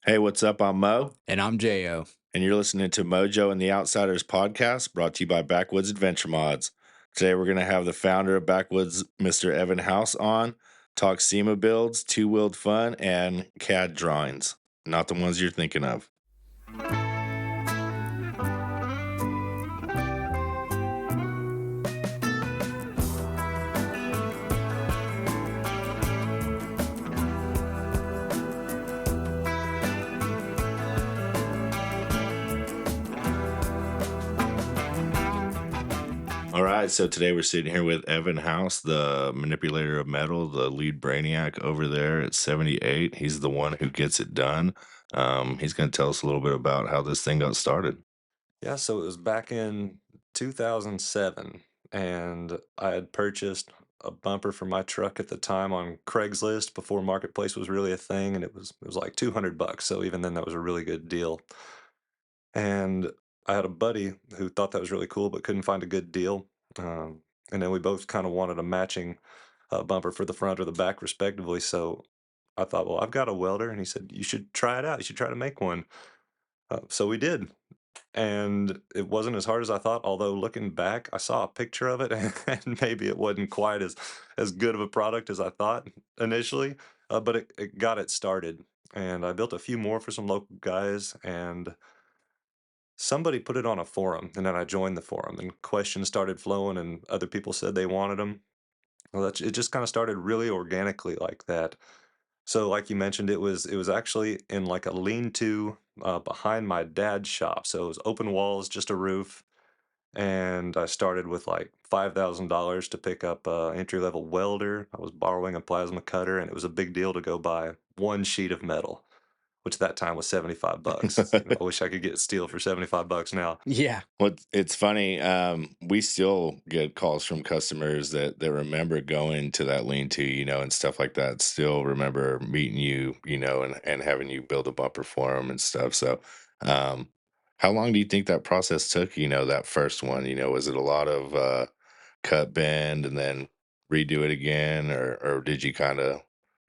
Hey, what's up? I'm Mo, And I'm Jo. and you're listening to Mojo and the Outsiders podcast brought to you by Backwoods Adventure Mods. Today, we're going to have the founder of Backwoods, Mr. Evan House, on, talk SEMA builds, two wheeled fun, and CAD drawings. Not the ones you're thinking of. All right, so today we're sitting here with Evan House, the manipulator of metal, the lead brainiac over there at 78. He's the one who gets it done. He's going to tell us a little bit about how this thing got started. Yeah, so it was back in 2007, and I had purchased a bumper for my truck at the time on Craigslist before Marketplace was really a thing, and it was like $200. So even then, that was a really good deal. And I had a buddy who thought that was really cool, but couldn't find a good deal. And then we both kind of wanted a matching bumper for the front or the back, respectively. So I thought, well, I've got a welder, and he said, you should try it out. You should try to make one. So we did, and it wasn't as hard as I thought, although looking back, I saw a picture of it and maybe it wasn't quite as good of a product as I thought initially, but it got it started. And I built a few more for some local guys, and somebody put it on a forum, and then I joined the forum, and questions started flowing, and other people said they wanted them. Well, it just kind of started really organically like that. So, like you mentioned, it was actually in like a lean-to behind my dad's shop. So it was open walls, just a roof, and I started with like $5,000 to pick up a entry-level welder. I was borrowing a plasma cutter, and it was a big deal to go buy one sheet of metal, which at that time was 75 bucks. I wish I could get steel for 75 bucks now. Yeah. Well, it's funny. We still get calls from customers that remember going to that lean-to, and stuff like that. Still remember meeting you, and having you build a bumper for them and stuff. So, um, how long do you think that process took? That first one. Was it a lot of cut, bend, and then redo it again, or did you kind of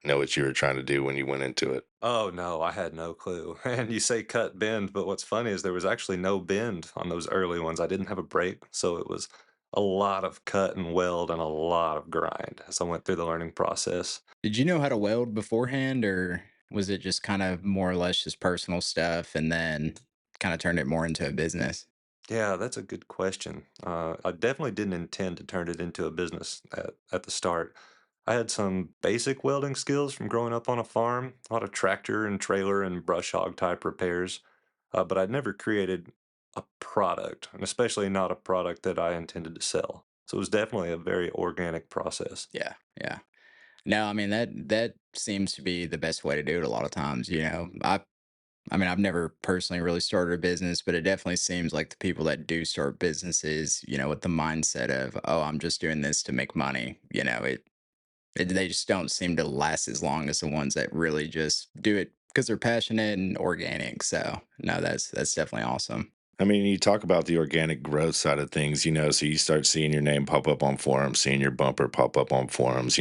know what you were trying to do when you went into it? Oh, no, I had no clue. And you say cut bend, but what's funny is there was actually no bend on those early ones. I didn't have a brake, so it was a lot of cut and weld and a lot of grind as I went through the learning process. Did you know how to weld beforehand, or was it just kind of more or less just personal stuff and then kind of turned it more into a business? Yeah, that's a good question. I definitely didn't intend to turn it into a business at the start. I had some basic welding skills from growing up on a farm, a lot of tractor and trailer and brush hog type repairs, but I'd never created a product, and especially not a product that I intended to sell. So it was definitely a very organic process. Yeah. Yeah. No, I mean that seems to be the best way to do it a lot of times. I mean, I've never personally really started a business, but it definitely seems like the people that do start businesses, with the mindset of, oh, I'm just doing this to make money, they just don't seem to last as long as the ones that really just do it because they're passionate and organic. So no, that's definitely awesome. I mean, you talk about the organic growth side of things, so you start seeing your name pop up on forums, seeing your bumper pop up on forums.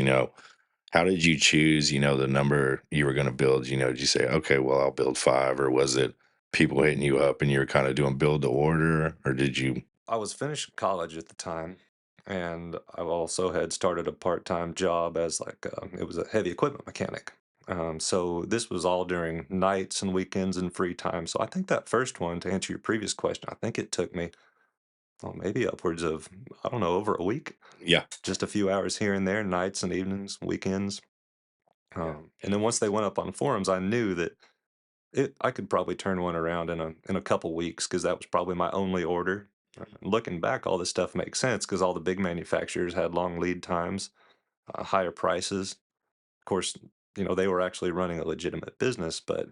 How did you choose, the number you were going to build? Did you say, okay, well, I'll build five, or was it people hitting you up and you were kind of doing build to order, or did you? I was finishing college at the time, and I also had started a part-time job as like it was a heavy equipment mechanic. So this was all during nights and weekends and free time. So I think that first one, to answer your previous question, I think it took me, oh, maybe upwards of, I don't know, over a week, Yeah. just a few hours here and there, nights and evenings, weekends. Yeah. And then once they went up on forums, I knew that I could probably turn one around in a couple weeks because that was probably my only order. Looking back, all this stuff makes sense because all the big manufacturers had long lead times, higher prices. Of course, they were actually running a legitimate business, but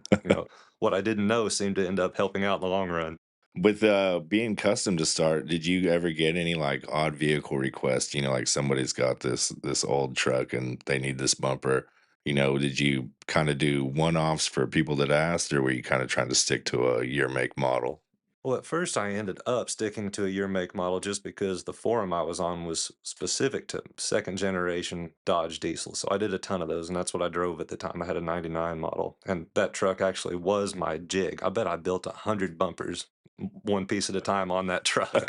what I didn't know seemed to end up helping out in the long run. With being custom to start, did you ever get any like odd vehicle requests? Like somebody's got this old truck and they need this bumper. Did you kind of do one offs for people that asked, or were you kind of trying to stick to a year make model? Well, at first I ended up sticking to a year make model just because the forum I was on was specific to second generation Dodge diesel. So I did a ton of those, and that's what I drove at the time. I had a 99 model, and that truck actually was my jig. I bet I built 100 bumpers, one piece at a time on that truck.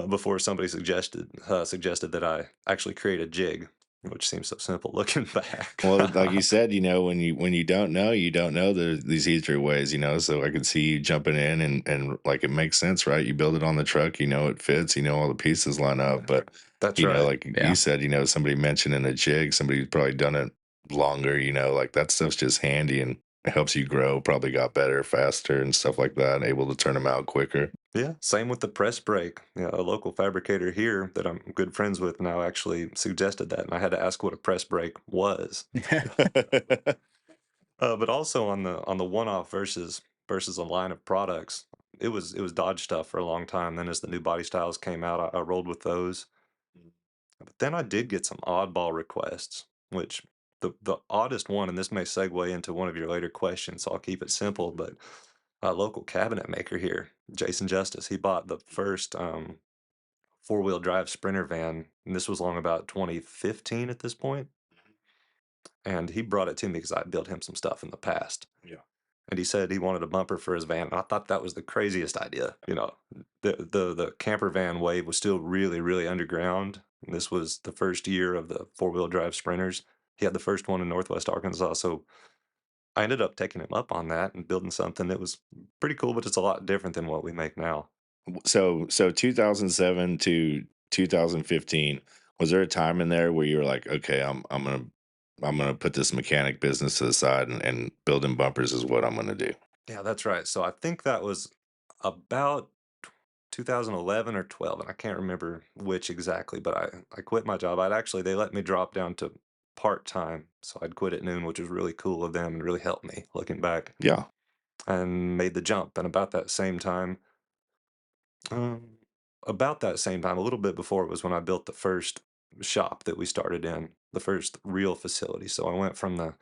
Before somebody suggested that I actually create a jig, which seems so simple looking back. Well, like you said, when you don't know, you don't know. There's these easier ways, so I could see you jumping in and like it makes sense, right? You build it on the truck, it fits, all the pieces line up. But That's right. like you Yeah. said, somebody mentioning a jig, somebody who's probably done it longer, like that stuff's just handy and it helps you grow, probably got better, faster and stuff like that, able to turn them out quicker. Yeah, same with the press brake. Yeah, a local fabricator here that I'm good friends with now actually suggested that, and I had to ask what a press brake was. But also on the one-off versus a line of products, it was Dodge stuff for a long time. Then as the new body styles came out, I rolled with those. But then I did get some oddball requests, which the oddest one, and this may segue into one of your later questions, so I'll keep it simple. But a local cabinet maker here, Jason Justice, he bought the first four-wheel drive Sprinter van, and this was long about 2015 at this point. And he brought it to me because I built him some stuff in the past. Yeah. And he said he wanted a bumper for his van. And I thought that was the craziest idea. The camper van wave was still really, really underground. And this was the first year of the four-wheel drive Sprinters. He had the first one in Northwest Arkansas, so I ended up taking him up on that and building something that was pretty cool, but it's a lot different than what we make now. So 2007 to 2015, was there a time in there where you were like, okay, I'm gonna put this mechanic business to the side and building bumpers is what I'm gonna do. Yeah, that's right. So I think that was about 2011 or 12, and I can't remember which exactly, but I quit my job. They let me drop down to part-time, so I'd quit at noon, which was really cool of them and really helped me looking back, Yeah. and made the jump. And um, about that same time, a little bit before it was when I built the first shop that we started in, the first real facility. So I went from the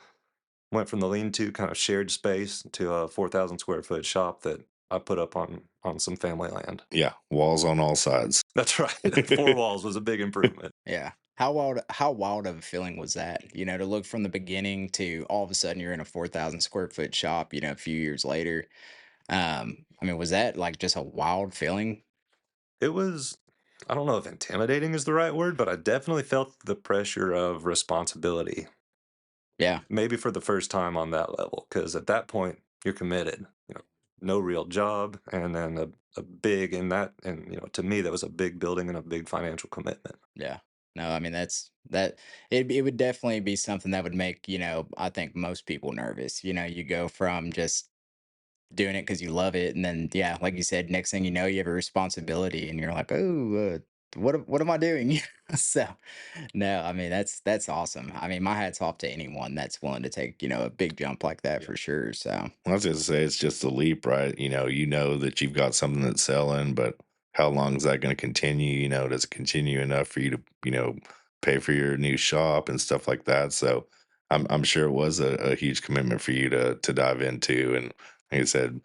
lean-to kind of shared space to a 4,000 square foot shop that I put up on some family land. Yeah. Walls on all sides. That's right. Four walls was a big improvement. Yeah. How wild of a feeling was that? To look from the beginning to all of a sudden you're in a 4,000 square foot shop, a few years later. I mean, was that like just a wild feeling? It was, I don't know if intimidating is the right word, but I definitely felt the pressure of responsibility, Yeah. maybe for the first time on that level, because at that point you're committed. No real job, and then a big in that, and to me that was a big building and a big financial commitment. Yeah. No, I mean it would definitely be something that would make, I think most people nervous. You go from just doing it because you love it, and then yeah, like you said, next thing you know, you have a responsibility, and you're like, oh, what am I doing? So, no, I mean that's awesome. I mean, my hat's off to anyone that's willing to take a big jump like that Yeah. for sure. So, I was gonna say it's just a leap, right? You know that you've got something that's selling, but how long is that gonna continue? Does it continue enough for you to, pay for your new shop and stuff like that? So I'm sure it was a huge commitment for you to dive into. And like I said,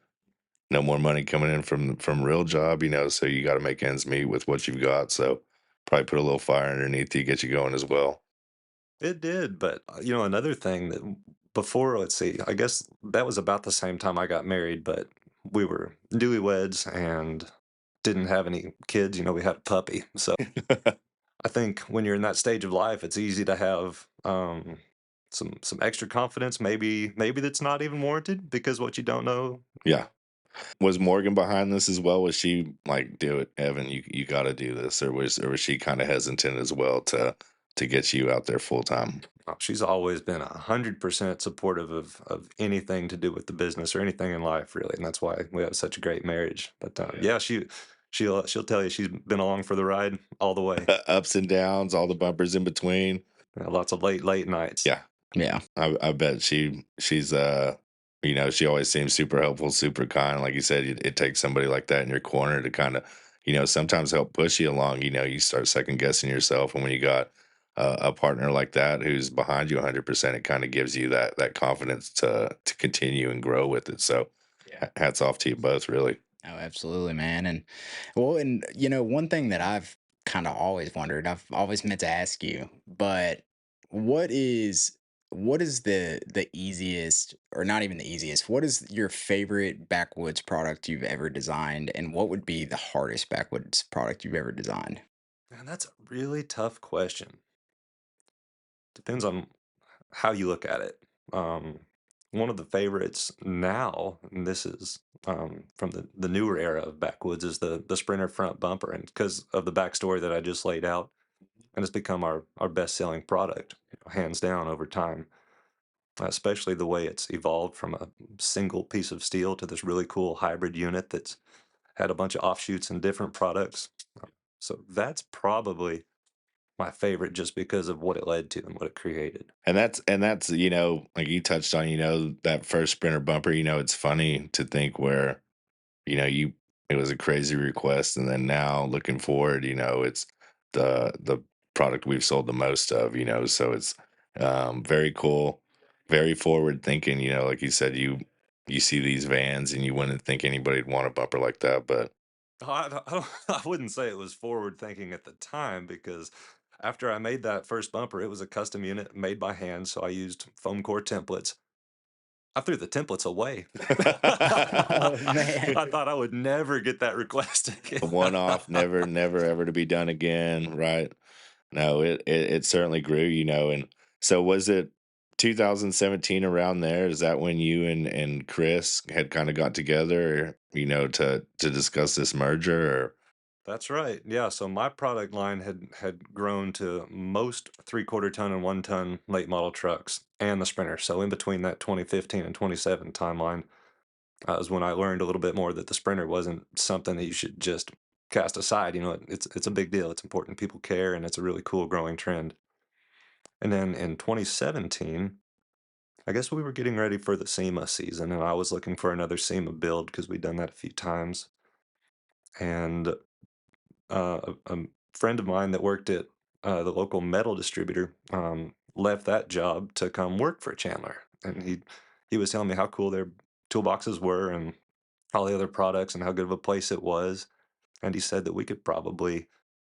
no more money coming in from real job, so you gotta make ends meet with what you've got. So probably put a little fire underneath you, get you going as well. It did, but another thing that before, let's see, I guess that was about the same time I got married, but we were newlyweds and didn't have any kids. We had a puppy. So I think when you're in that stage of life, it's easy to have some extra confidence. Maybe that's not even warranted because what you don't know. Yeah. Was Morgan behind this as well? Was she like, "Do it, Evan, you gotta do this," or was she kinda hesitant as well to get you out there full time? She's always been 100% supportive of anything to do with the business or anything in life, really, and that's why we have such a great marriage. But Yeah. yeah, she'll tell you she's been along for the ride all the way. Ups and downs, all the bumpers in between. Lots of late nights. Yeah. yeah, I bet she always seems super helpful, super kind. Like you said, it takes somebody like that in your corner to kind of, sometimes help push you along. You start second guessing yourself, and when you got a partner like that who's behind you 100%, it kind of gives you that confidence to continue and grow with it. So, hats off to you both, really. Oh, absolutely, man. And well, and one thing that I've kind of always wondered, I've always meant to ask you, but what is what is the easiest, or not even the easiest, what is your favorite backwoods product you've ever designed, and what would be the hardest backwoods product you've ever designed? And that's a really tough question. Depends on how you look at it. Um, One of the favorites now, and this is from the newer era of backwoods, is the Sprinter front bumper, and because of the backstory that I just laid out, and it's become our best selling product, hands down over time. Especially the way it's evolved from a single piece of steel to this really cool hybrid unit that's had a bunch of offshoots and different products. So that's probably my favorite just because of what it led to and what it created. And that's, like you touched on, that first Sprinter bumper, it's funny to think where, you it was a crazy request, and then now looking forward, it's the product we've sold the most of, so it's very cool, very forward thinking, like you said, you see these vans and you wouldn't think anybody'd want a bumper like that, but I wouldn't say it was forward thinking at the time because after I made that first bumper, it was a custom unit made by hand. So I used foam core templates. I threw the templates away. Oh man. I thought I would never get that request a again. one-off, never ever to be done again, right? No, it certainly grew, and so was it 2017 around there? Is that when you and Chris had kind of got together, to discuss this merger? Or That's right. Yeah. So my product line had grown to most 3/4 ton and 1 ton late model trucks and the Sprinter. So in between that 2015 and 27 timeline is when I learned a little bit more that the Sprinter wasn't something that you should just cast aside. It's a big deal. It's important. People care, and it's a really cool growing trend. And then in 2017, I guess we were getting ready for the SEMA season, and I was looking for another SEMA build because we'd done that a few times. And a friend of mine that worked at the local metal distributor left that job to come work for Chandler, and he was telling me how cool their toolboxes were and all the other products and how good of a place it was. And he said that we could probably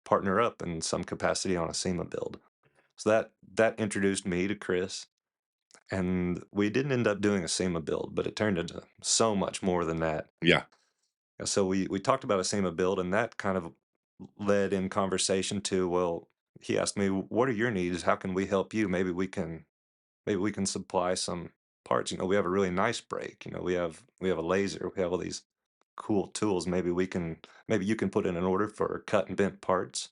partner up in some capacity on a SEMA build. So that introduced me to Chris, and we didn't end up doing a SEMA build, but it turned into so much more than that. yeah, So we talked about a SEMA build, and that kind of led in conversation to, well, he asked me, "What are your needs? How can we help you? Maybe we can supply some parts. We have a really nice brake. We have a laser. We have all these cool tools. Maybe you can put in an order for cut and bent parts,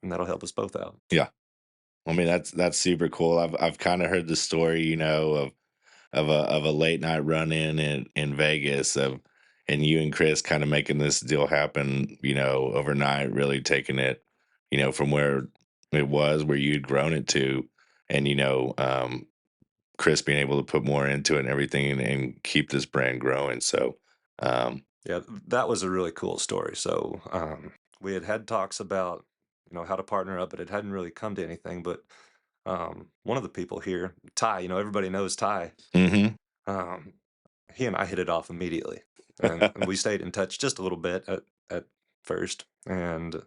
and that'll help us both out." yeah. I mean, that's super cool. I've kind of heard the story, of a late night run in Vegas and you and Chris kind of making this deal happen, overnight, really taking it, from where it was, where you'd grown it to, and Chris being able to put more into it and everything and keep this brand growing. So, um, Yeah, that was a really cool story. So we had talks about how to partner up, but it hadn't really come to anything. But one of the people here, Ty, everybody knows Ty. mhm. Um, he and I hit it off immediately, and we stayed in touch just a little bit at first. And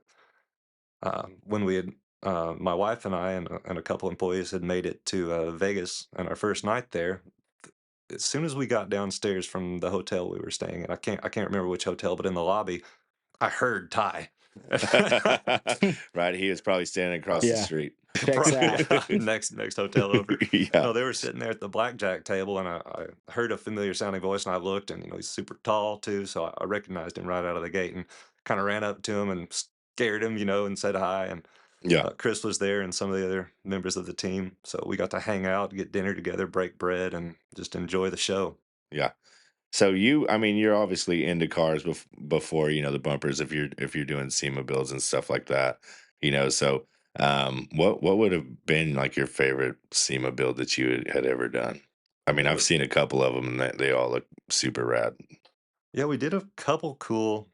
when we had my wife and I and a couple employees had made it to Vegas, and our first night there, as soon as we got downstairs from the hotel we were staying at, I can't remember which hotel, but in the lobby, I heard Ty. Right, he was probably standing across the Yeah, street. checks out. Yeah, next hotel over. Yeah, No, they were sitting there at the blackjack table, and I heard a familiar sounding voice, and I looked, and he's super tall too, so I recognized him right out of the gate, and kind of ran up to him and scared him, and said hi. And yeah, Chris was there, and some of the other members of the team, so we got to hang out, get dinner together, break bread, and just enjoy the show. yeah. So I mean, you're obviously into cars before the bumpers. If you're doing SEMA builds and stuff like that, So, what would have been like your favorite SEMA build that you had ever done? I mean, Yeah, I've seen a couple of them, and they all look super rad. yeah, we did a couple cool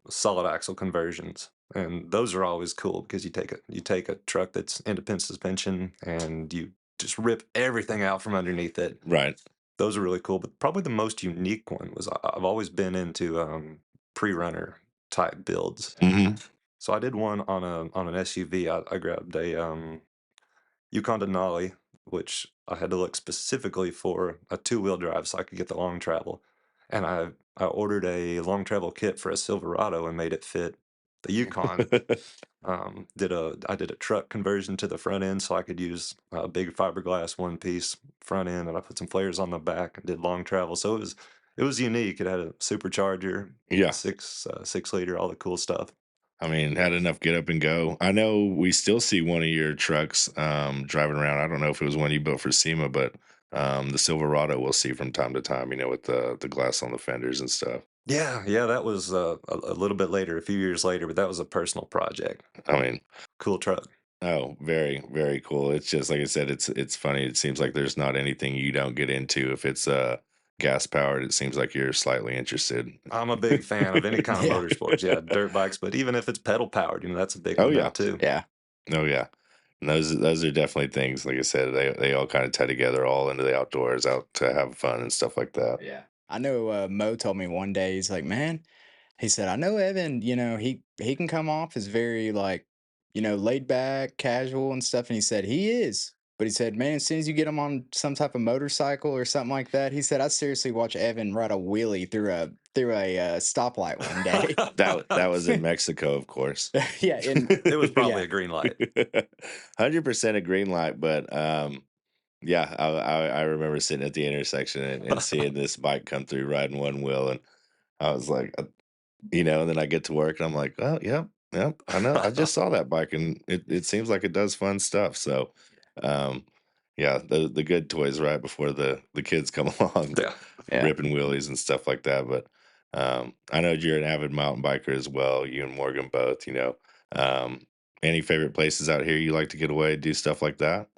solid axle conversions, and those are always cool because you take a truck that's independent suspension and you just rip everything out from underneath it. Right. Those are really cool, but probably the most unique one was I've always been into. pre-runner type builds. Mhm. So I did one on an SUV. I grabbed a Yukon Denali, which I had to look specifically for a two-wheel drive so I could get the long travel. And I ordered a long travel kit for a Silverado and made it fit the Yukon. I did a truck conversion to the front end so I could use a big fiberglass one piece front end, and I put some flares on the back and did long travel. So it was unique. It had a supercharger, Yeah. 6 liter, all the cool stuff. I mean, had enough get up and go. I know we still see one of your trucks, driving around. I don't know if it was one you built for SEMA, but, the Silverado we'll see from time to time, with the glass on the fenders and stuff. Yeah, yeah, that was a little bit later, a few years later, but that was a personal project. I mean, Cool truck. oh, very, very cool. It's just like I said, it's funny. It seems like there's not anything you don't get into. If it's gas powered, it seems like you're slightly interested. I'm a big fan of any kind of Yeah. motorsports. Yeah, dirt bikes, but even if it's pedal powered, that's a big Oh one now yeah. too. Yeah. Oh yeah. And those are definitely things, like I said, they all kind of tie together, all into the outdoors, out to have fun and stuff like that. Yeah. I know Mo told me one day, he's like, man, he said, I know Evan, he can come off as very like, laid back, casual and stuff. And he said, he is. But he said, man, as soon as you get him on some type of motorcycle or something like that, he said, I seriously watch Evan ride a wheelie through a stoplight one day. That was in Mexico, of course. Yeah, and It was probably yeah, a green light. 100% a green light, but yeah, I remember sitting at the intersection and seeing this bike come through riding one wheel, and I was like, and then I get to work and I'm like, oh, yep, yep, I know. I just saw that bike and it seems like it does fun stuff. So, um, yeah, the good toys right before the kids come along, Yeah. yeah. ripping wheelies and stuff like that. But I know you're an avid mountain biker as well. You and Morgan both. Um, any favorite places out here you like to get away, do stuff like that?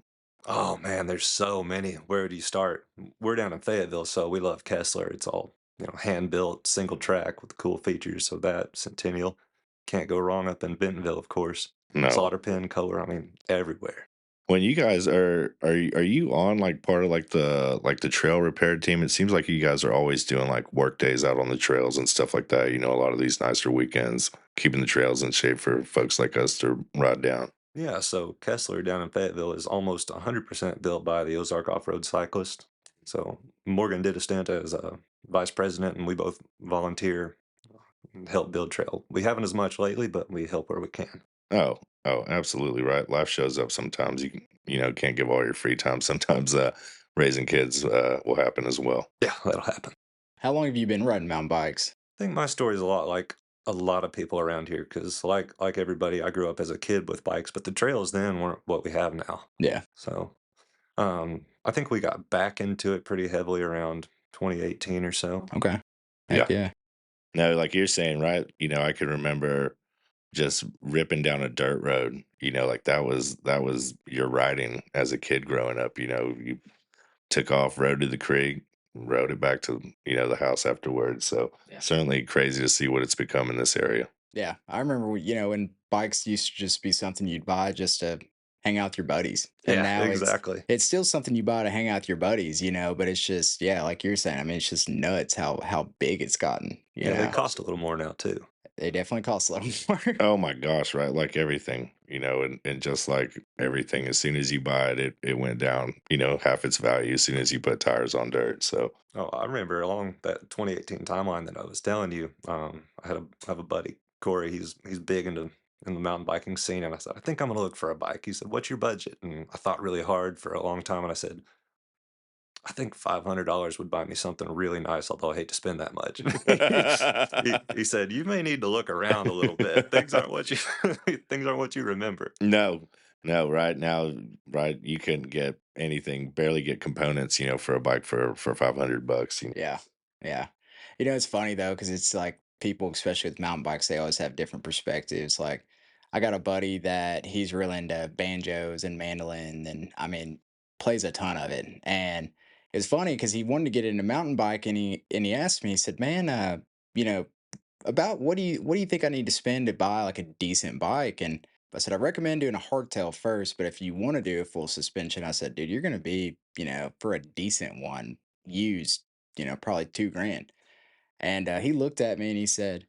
Oh man, there's so many. Where do you start? We're down in Fayetteville, so we love Kessler. It's all, hand built, single track with cool features. So that Centennial can't go wrong up in Bentonville, of course. No. Slaughter pin, color, I mean, everywhere. When you guys are you on like part of like the trail repair team? It seems like you guys are always doing like work days out on the trails and stuff like that. A lot of these nicer weekends, keeping the trails in shape for folks like us to ride down. Yeah, so Kessler down in Fayetteville is almost 100% built by the Ozark off-road cyclist. So Morgan did a stint as a vice president, and we both volunteer and help build trail. We haven't as much lately, but we help where we can. Oh, oh, absolutely right. Life shows up sometimes. Can't give all your free time. Sometimes raising kids will happen as well. Yeah, that'll happen. How long have you been riding mountain bikes? I think my story is a lot like a lot of people around here because, like everybody, I grew up as a kid with bikes, but the trails then weren't what we have now. Yeah. So I think we got back into it pretty heavily around 2018 or so. Okay. Heck Yeah. yeah. No, like you're saying, right? I can remember just ripping down a dirt road. Like that was your riding as a kid growing up. You took off, rode to the creek, rode it back to the house afterwards. So Yeah. certainly crazy to see what it's become in this area. Yeah, I remember, when bikes used to just be something you'd buy just to hang out with your buddies, and Yeah, now exactly. it's still something you buy to hang out with your buddies, but it's just, yeah, like you're saying, I mean, it's just nuts how big it's gotten, you Yeah, they know? cost a little more now too. They definitely cost a little more. Oh my gosh, right? Like everything, and just like everything, as soon as you buy it, it went down, half its value as soon as you put tires on dirt. So Oh, I remember along that 2018 timeline that I was telling you. I have a buddy, Corey. He's big in the mountain biking scene, and I said, I think I'm gonna look for a bike. He said, "What's your budget?" And I thought really hard for a long time, and I said, I think $500 would buy me something really nice, although I hate to spend that much. He said, "You may need to look around a little bit. Things aren't what you things aren't what you remember." no, no, right now, right, you couldn't get anything, barely get components, for a bike for $500. Yeah, yeah. It's funny though, because it's like people, especially with mountain bikes, they always have different perspectives. Like, I got a buddy that he's really into banjos and mandolin, and I mean, plays a ton of it. And it's funny because he wanted to get into mountain bike, and he asked me, he said, "Man, you know, about what do you think I need to spend to buy like a decent bike?" And I said, I recommend doing a hardtail first, but if you want to do a full suspension, I said, dude, you're gonna be, for a decent one, used, probably 2 grand. And he looked at me and he said,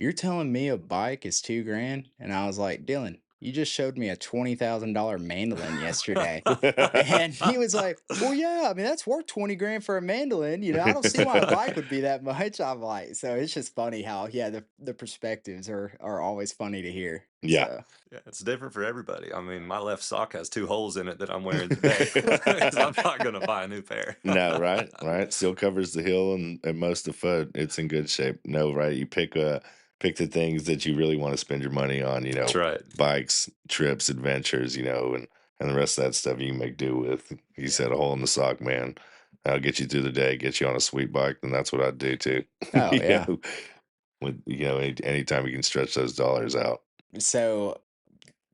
"You're telling me a bike is 2 grand?" And I was like, "Dylan, you just showed me a $20,000 mandolin yesterday." And he was like, "Well, yeah, I mean, that's worth 20 grand for a mandolin. I don't see why a bike would be that much." I'm like, so it's just funny how, yeah, the perspectives are always funny to hear. Yeah. So, Yeah, it's different for everybody. I mean, my left sock has 2 holes in it that I'm wearing today because 'cause I'm not gonna buy a new pair. No, right, right. Still covers the heel and most of the foot. It's in good shape. No, right. You pick the things that you really want to spend your money on. That's right. Bikes, trips, adventures. And the rest of that stuff you can make do with. You yeah. said a hole in the sock, man. I'll get you through the day, get you on a sweet bike, and that's what I'd do too. Oh, you yeah. know, anytime you can stretch those dollars out. So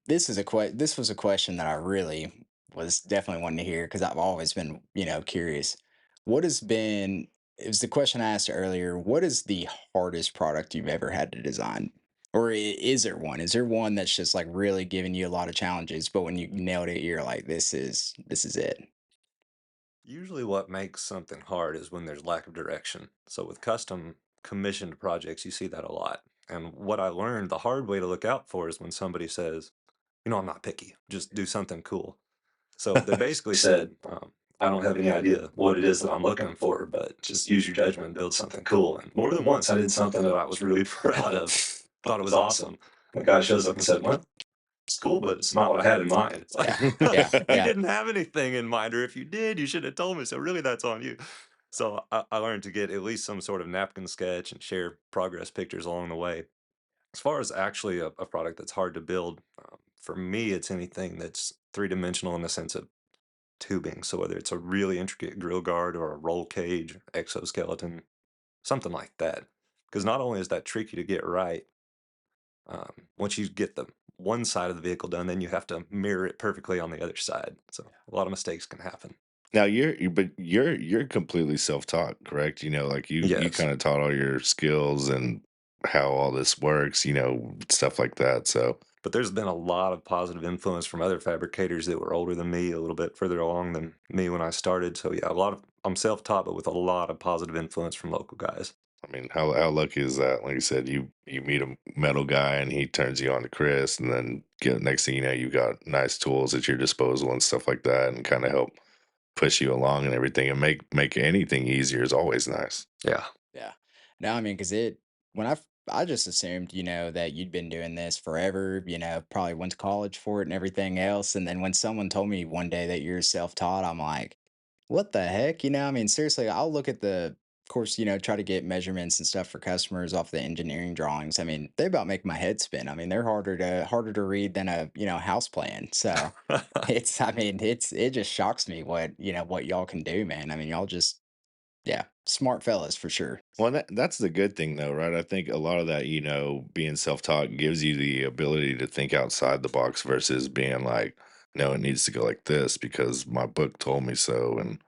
this was a question that I really was definitely wanting to hear because I've always been, curious. What has been it was the question I asked earlier, what is the hardest product you've ever had to design? Or is there one? Is there one that's just like really giving you a lot of challenges, but when you nailed it, you're like, this is it. Usually what makes something hard is when there's lack of direction. So with custom commissioned projects, you see that a lot. And what I learned, the hard way to look out for is when somebody says, I'm not picky, just do something cool. So they basically said, I don't have any idea what it is that I'm looking for, but just use your judgment and build something cool. And more than once, I did something that I was really proud of, thought it was awesome. And the guy shows up and said, well, it's cool, but it's not what I had in mind. It's like, Yeah. Yeah. you Yeah. didn't have anything in mind, or if you did, you should have told me. So really, that's on you. So I learned to get at least some sort of napkin sketch and share progress pictures along the way. As far as actually a product that's hard to build, for me, it's anything that's three-dimensional in the sense of tubing. So whether it's a really intricate grill guard or a roll cage, exoskeleton, something like that. Because not only is that tricky to get right, once you get the one side of the vehicle done, then you have to mirror it perfectly on the other side. So a lot of mistakes can happen. Now you're completely self-taught, correct? Like you Yes. kind of taught all your skills and how all this works, stuff like that. So But there's been a lot of positive influence from other fabricators that were older than me, a little bit further along than me when I started. So yeah, I'm self-taught, but with a lot of positive influence from local guys. I mean, how lucky is that? Like you said, you meet a metal guy and he turns you on to Chris, and then get next thing you know, you got nice tools at your disposal and stuff like that, and kind of help push you along and everything, and make anything easier is always nice. Yeah. Yeah. No, I mean, because I just assumed, that you'd been doing this forever, probably went to college for it and everything else. And then when someone told me one day that you're self-taught, I'm like, what the heck? I mean, seriously, I'll look at of course, try to get measurements and stuff for customers off the engineering drawings. I mean, they about make my head spin. I mean, they're harder to read than a, house plan. So I mean, it just shocks me what y'all can do, man. I mean, y'all just, yeah, smart fellas for sure. Well, that's the good thing, though, right? I think a lot of that, being self-taught gives you the ability to think outside the box versus being like, no, it needs to go like this because my book told me so, and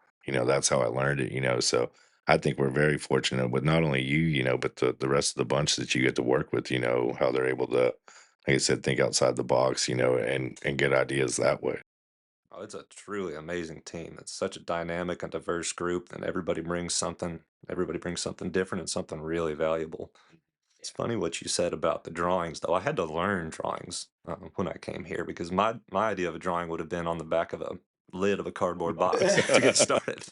that's how I learned it. So I think we're very fortunate with not only you, but the rest of the bunch that you get to work with. How they're able to, like I said, think outside the box, and get ideas that way. Oh, it's a truly amazing team. It's such a dynamic and diverse group, and everybody brings something. Everybody brings something different and something really valuable. It's funny what you said about the drawings, though. I had to learn drawings when I came here because my idea of a drawing would have been on the back of a lid of a cardboard box to get started.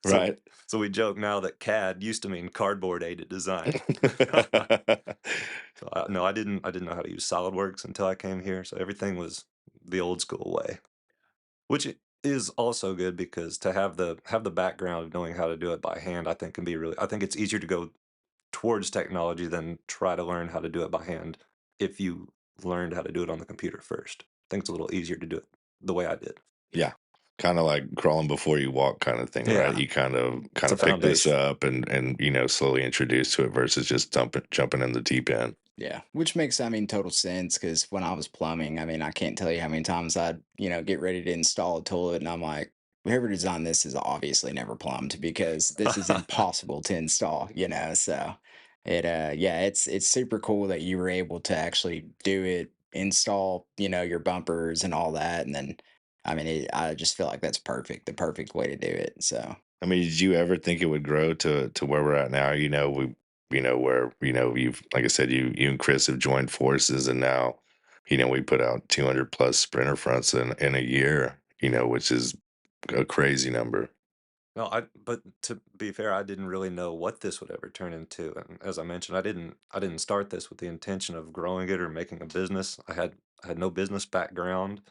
So Right. so we joke now that CAD used to mean cardboard aided design. So no, I didn't know how to use SolidWorks until I came here. So everything was the old school way, which is also good because to have the background of knowing how to do it by hand, I think can be really. I think it's easier to go towards technology than try to learn how to do it by hand if you learned how to do it on the computer first. I think it's a little easier to do it the way I did. Yeah. Kinda like crawling before you walk kinda thing, right? Yeah, You kind of it's a pick this foundation. up and, slowly introduce to it versus just jumping in the deep end. Yeah, which makes, I mean, total sense because when I was plumbing, I mean, I can't tell you how many times I'd, get ready to install a toilet and I'm like, whoever designed this is obviously never plumbed because this is impossible to install, So yeah, it's super cool that you were able to actually do it, install, your bumpers and all that. And then, I mean, I just feel like that's perfect, the perfect way to do it. So, I mean, did you ever think it would grow to where we're at now? where, you've, like I said, you and Chris have joined forces, and now, we put out 200 plus sprinter fronts in a year, which is a crazy number. No, but to be fair, I didn't really know what this would ever turn into, and as I mentioned, I didn't start this with the intention of growing it or making a business. I had no business background.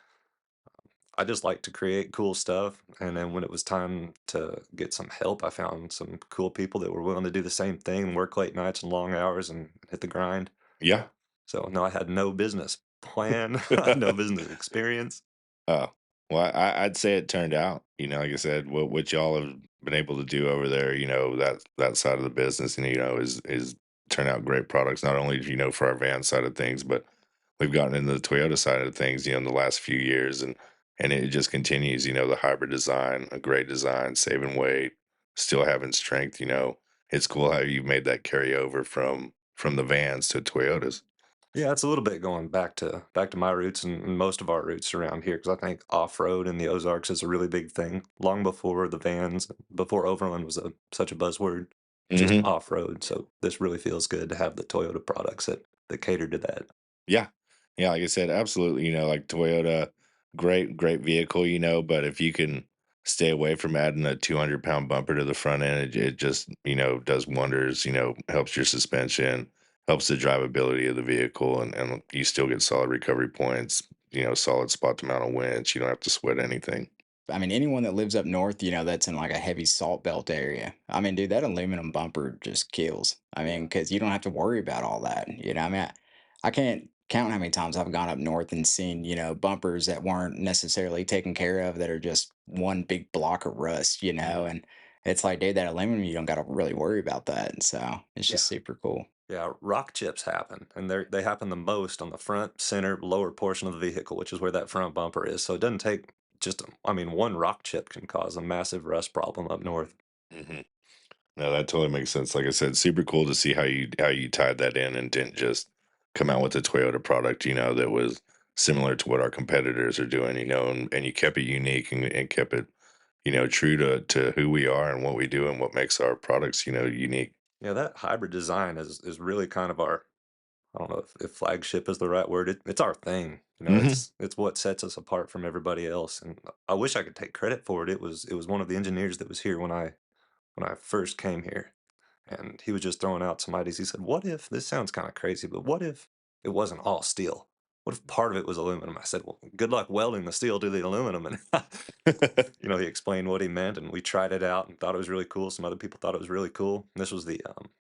I just like to create cool stuff, and then when it was time to get some help, I found some cool people that were willing to do the same thing, work late nights and long hours and hit the grind. Yeah. So, no, I had no business plan, no business experience. Oh, well, I'd say it turned out, like I said, what y'all have been able to do over there, that side of the business, and is turn out great products, not only for our van side of things, but we've gotten into the Toyota side of things, in the last few years, and it just continues. The hybrid design, a great design, saving weight, still having strength. It's cool how you've made that carry over from the vans to Toyotas. Yeah, it's a little bit going back to my roots and most of our roots around here because I think off-road in the Ozarks is a really big thing. Long before the vans, before overland was such a buzzword, just Hmm. off-road. So this really feels good to have the Toyota products that cater to that. Yeah. Yeah, like I said, absolutely, like Toyota, great vehicle, but if you can stay away from adding a 200-pound bumper to the front end, it just, does wonders, helps your suspension, helps the drivability of the vehicle, and you still get solid recovery points, solid spot to mount a winch. You don't have to sweat anything. I mean, anyone that lives up north, that's in like a heavy salt belt area. I mean, dude, that aluminum bumper just kills. I mean, because you don't have to worry about all that. I mean, I can't count how many times I've gone up north and seen, bumpers that weren't necessarily taken care of that are just one big block of rust, and it's like, dude, that aluminum, you don't got to really worry about that. So it's Yeah. just super cool. Yeah, rock chips happen, and they happen the most on the front, center, lower portion of the vehicle, which is where that front bumper is. So it doesn't take I mean, one rock chip can cause a massive rust problem up north. Hmm. No, that totally makes sense. Like I said, super cool to see how you tied that in and didn't just come out with a Toyota product, that was similar to what our competitors are doing, and you kept it unique and kept it, true to who we are and what we do and what makes our products, unique. Yeah, that hybrid design is really kind of our I don't know if flagship is the right word. It's our thing. Hmm. It's what sets us apart from everybody else. And I wish I could take credit for it. It was one of the engineers that was here when I first came here. And he was just throwing out some ideas. He said, "What if this sounds kind of crazy, but what if it wasn't all steel? What if part of it was aluminum?" I said, "Well, good luck welding the steel to the aluminum." And he explained what he meant, and we tried it out and thought it was really cool. Some other people thought it was really cool. And this was the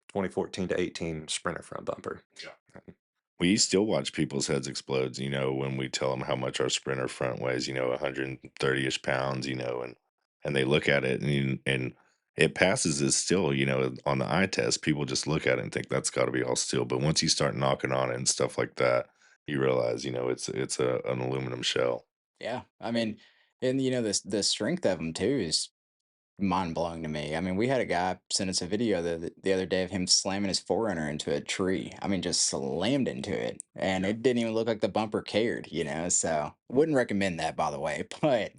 2014 to 18 Sprinter front bumper. We still watch people's heads explode, when we tell them how much our Sprinter front weighs, 130-ish pounds, and they look at it and it passes as steel, on the eye test. People just look at it and think that's got to be all steel. But once you start knocking on it and stuff like that, you realize, it's an aluminum shell. Yeah. I mean, and the strength of them too is mind blowing to me. I mean, we had a guy send us a video the other day of him slamming his forerunner into a tree. I mean, just slammed into it, and Yeah. it didn't even look like the bumper cared. So wouldn't recommend that, by the way. But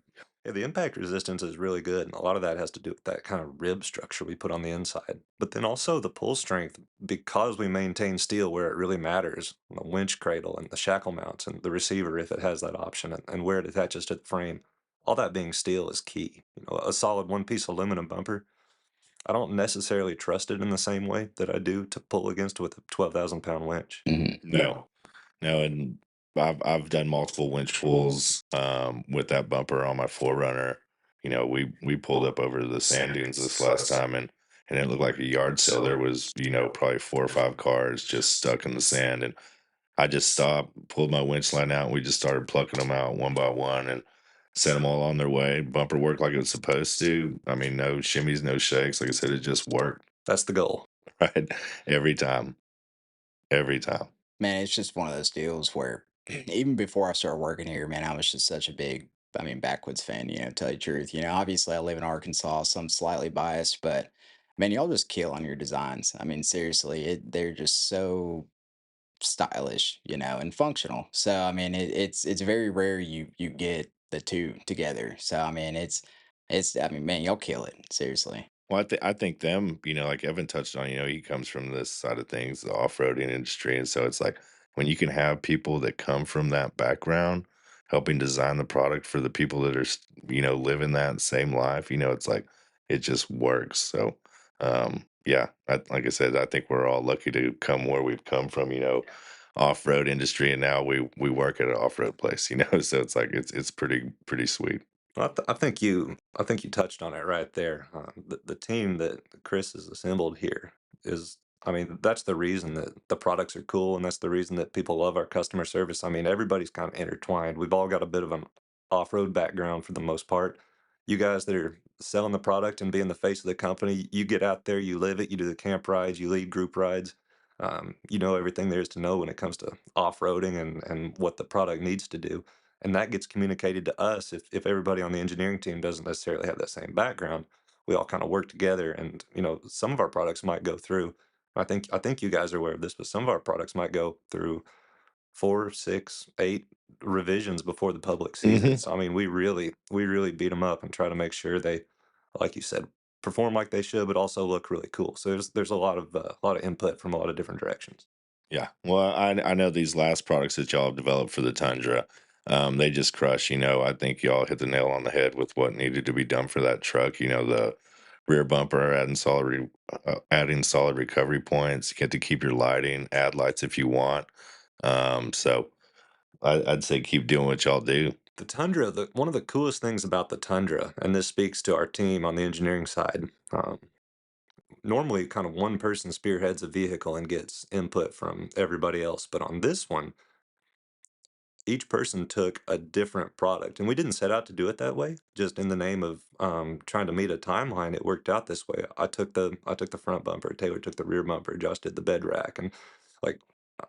Yeah, the impact resistance is really good, and a lot of that has to do with that kind of rib structure we put on the inside. But then also the pull strength, because we maintain steel where it really matters, the winch cradle and the shackle mounts and the receiver if it has that option, and where it attaches to the frame. All that being steel is key. A solid one-piece aluminum bumper, I don't necessarily trust it in the same way that I do to pull against with a 12,000-pound winch. mhm, No, no, and I've done multiple winch pulls with that bumper on my forerunner. We pulled up over the sand dunes this last time, and it looked like a yard sale. There was, probably 4 or 5 cars just stuck in the sand, and I just stopped, pulled my winch line out, and we just started plucking them out one by one and set them all on their way. Bumper worked like it was supposed to. I mean, no shimmies, no shakes. Like I said, it just worked, That's the goal. right? Every time, every time. man, it's just one of those deals where even before I started working here, man, I was just such a big, I mean, Backwoods fan. To tell you the truth. Obviously I live in Arkansas, so I'm slightly biased, but man, y'all just kill on your designs. I mean, seriously, they're just so stylish, and functional. So I mean, it's very rare you get the two together. So I mean, it's I mean, man, y'all kill it seriously. Well, I think them, like Evan touched on, he comes from this side of things, the off-roading industry, and so it's like when you can have people that come from that background helping design the product for the people that are, living that same life, it's like it just works. So, yeah, like I said, I think we're all lucky to come where we've come from, off-road industry, and now we work at an off-road place, so it's like it's pretty sweet. I think you touched on it right there. The team that Chris has assembled here is, I mean, that's the reason that the products are cool, and that's the reason that people love our customer service. I mean, everybody's kind of intertwined. We've all got a bit of an off-road background for the most part. You guys that are selling the product and being the face of the company, you get out there, you live it, you do the camp rides, you lead group rides. You know everything there is to know when it comes to off-roading and what the product needs to do, and that gets communicated to us. If everybody on the engineering team doesn't necessarily have that same background, we all kind of work together, and some of our products might go through, I think you guys are aware of this, but some of our products might go through 4, 6, 8 revisions before the public sees it. Hmm. So I mean, we really beat them up and try to make sure they, like you said, perform like they should, but also look really cool. So there's a lot of input from a lot of different directions. Yeah. Well, I know these last products that y'all have developed for the Tundra, they just crush. I think y'all hit the nail on the head with what needed to be done for that truck. The rear bumper, adding solid recovery points. You get to keep your lighting, add lights if you want. So I'd say keep doing what y'all do. The Tundra, one of the coolest things about the Tundra, and this speaks to our team on the engineering side. Normally, kind of one person spearheads a vehicle and gets input from everybody else, but on this one, each person took a different product, and we didn't set out to do it that way. Just in the name of trying to meet a timeline, it worked out this way. I took the front bumper, Taylor took the rear bumper, Josh did the bed rack, and like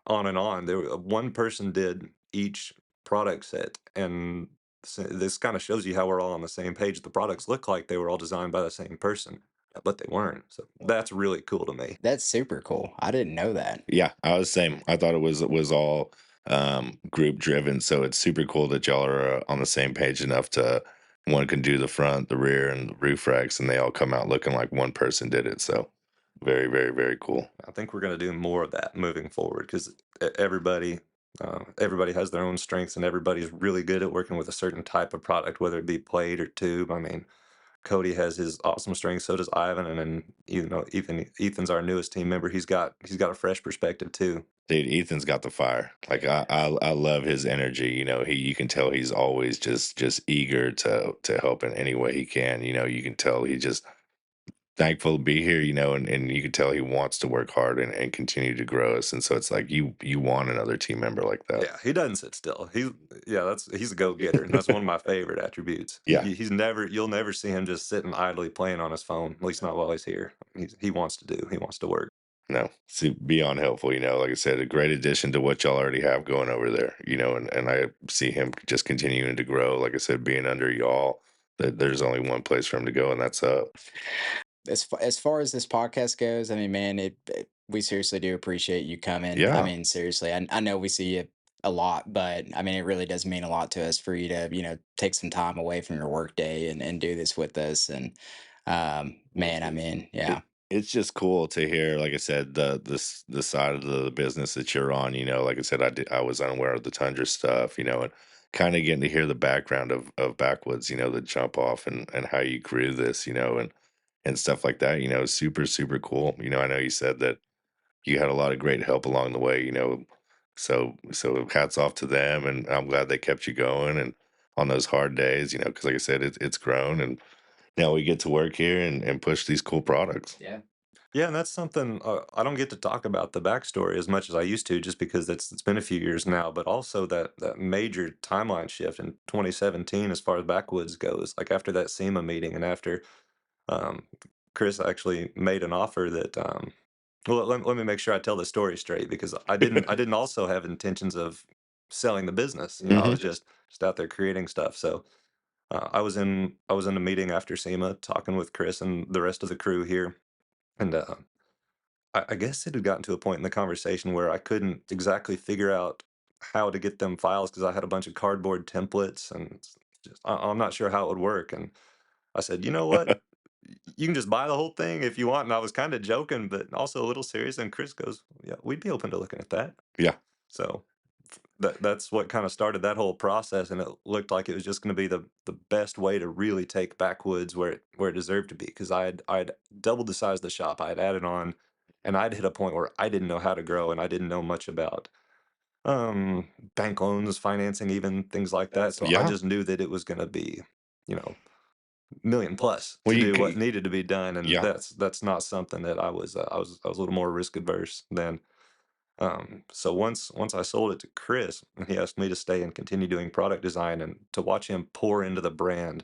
on and on. One person did each product set, and this kind of shows you how we're all on the same page. The products look like they were all designed by the same person, but they weren't. So that's really cool to me. That's super cool. I didn't know that. Yeah, I was same. I thought it was all group driven, so it's super cool that y'all are on the same page enough to one can do the front, the rear, and the roof racks, and they all come out looking like one person did it. So very, very, very cool. I think we're going to do more of that moving forward because everybody has their own strengths, and everybody's really good at working with a certain type of product, whether it be plate or tube. I mean, Cody has his awesome strengths, so does Ivan, and then Ethan's our newest team member. He's got a fresh perspective too. Dude, Ethan's got the fire. Like I love his energy. You can tell he's always just eager to help in any way he can. You can tell he just thankful to be here, and you can tell he wants to work hard and continue to grow us. And so it's like you want another team member like that. Yeah, he doesn't sit still. He's a go-getter, and that's one of my favorite attributes. Yeah. You'll never see him just sitting idly playing on his phone, at least not while he's here. He wants to work. No, see, beyond helpful, like I said, a great addition to what y'all already have going over there, and I see him just continuing to grow. Like I said, being under y'all, that there's only one place for him to go, and that's up. As far as this podcast goes, I mean, man, we seriously do appreciate you coming. I Yeah. mean, seriously, I know we see you a lot, but I mean, it really does mean a lot to us for you to, take some time away from your work day and do this with us. And Well, man, I mean, yeah. It it's just cool to hear, like I said, the side of the business that you're on. Like I said, I was unaware of the Tundra stuff, and kind of getting to hear the background of Backwoods, the jump off and how you grew this, and stuff like that. Super super cool. I know you said that you had a lot of great help along the way. So hats off to them, and I'm glad they kept you going and on those hard days. Because like I said, it's grown and now we get to work here and push these cool products. Yeah. yeah, and that's something I don't get to talk about the backstory as much as I used to, just because it's been a few years now. But also that major timeline shift in 2017, as far as Backwoods goes, like after that SEMA meeting, and after um, Chris actually made an offer that. Well, let me make sure I tell the story straight, because I didn't also have intentions of selling the business. I Hmm. was just out there creating stuff. So I was in a meeting after SEMA talking with Chris and the rest of the crew here, and I guess it had gotten to a point in the conversation where I couldn't exactly figure out how to get them files because I had a bunch of cardboard templates, and I'm not sure how it would work. And I said, you know what? you can just buy the whole thing if you want." And I was kind of joking, but also a little serious. And Chris goes, "Yeah, we'd be open to looking at that." Yeah. So that's what kind of started that whole process, and it looked like it was just going to be the best way to really take Backwoods where it deserved to be. Because I'd doubled the size of the shop, I had added on, and I'd hit a point where I didn't know how to grow, and I didn't know much about um bank loans, financing, even things like that. So I Yeah. just knew that it was going to be, you know, million plus Well, to you do what c needed to be done, and yeah. that's not something that I was a little more risk adverse than. So once I sold it to Chris, and he asked me to stay and continue doing product design, and to watch him pour into the brand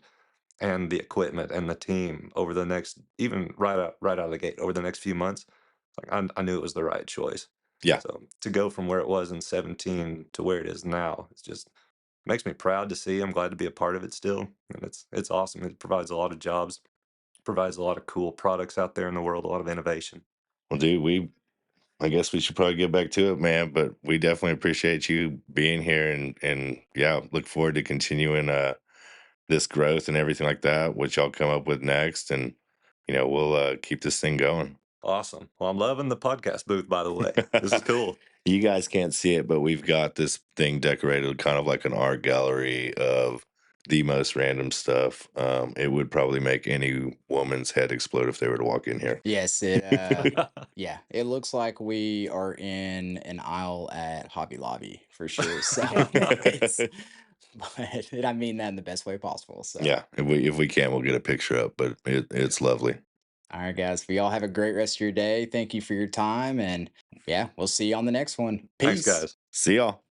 and the equipment and the team over the next, even right out of the gate, over the next few months, like I knew it was the right choice. Yeah. So to go from where it was in 17 to where it is now, it's just makes me proud to see. I'm glad to be a part of it still, and it's awesome. It provides a lot of jobs, provides a lot of cool products out there in the world, a lot of innovation. Well, dude, I guess we should probably get back to it, man, but we definitely appreciate you being here and yeah, look forward to continuing this growth and everything like that, what y'all come up with next and we'll keep this thing going. Awesome. Well, I'm loving the podcast booth, by the way. This is cool. You guys can't see it, but we've got this thing decorated kind of like an art gallery of the most random stuff. It would probably make any woman's head explode if they were to walk in here. Yes, yeah, it looks like we are in an aisle at Hobby Lobby for sure. So it's, but and I mean that in the best way possible. So, Yeah, if we can, we'll get a picture up, but Yeah. it's lovely. all right, guys, we all have a great rest of your day. Thank you for your time, and yeah, we'll see you on the next one. Thanks, Peace. guys. See y'all.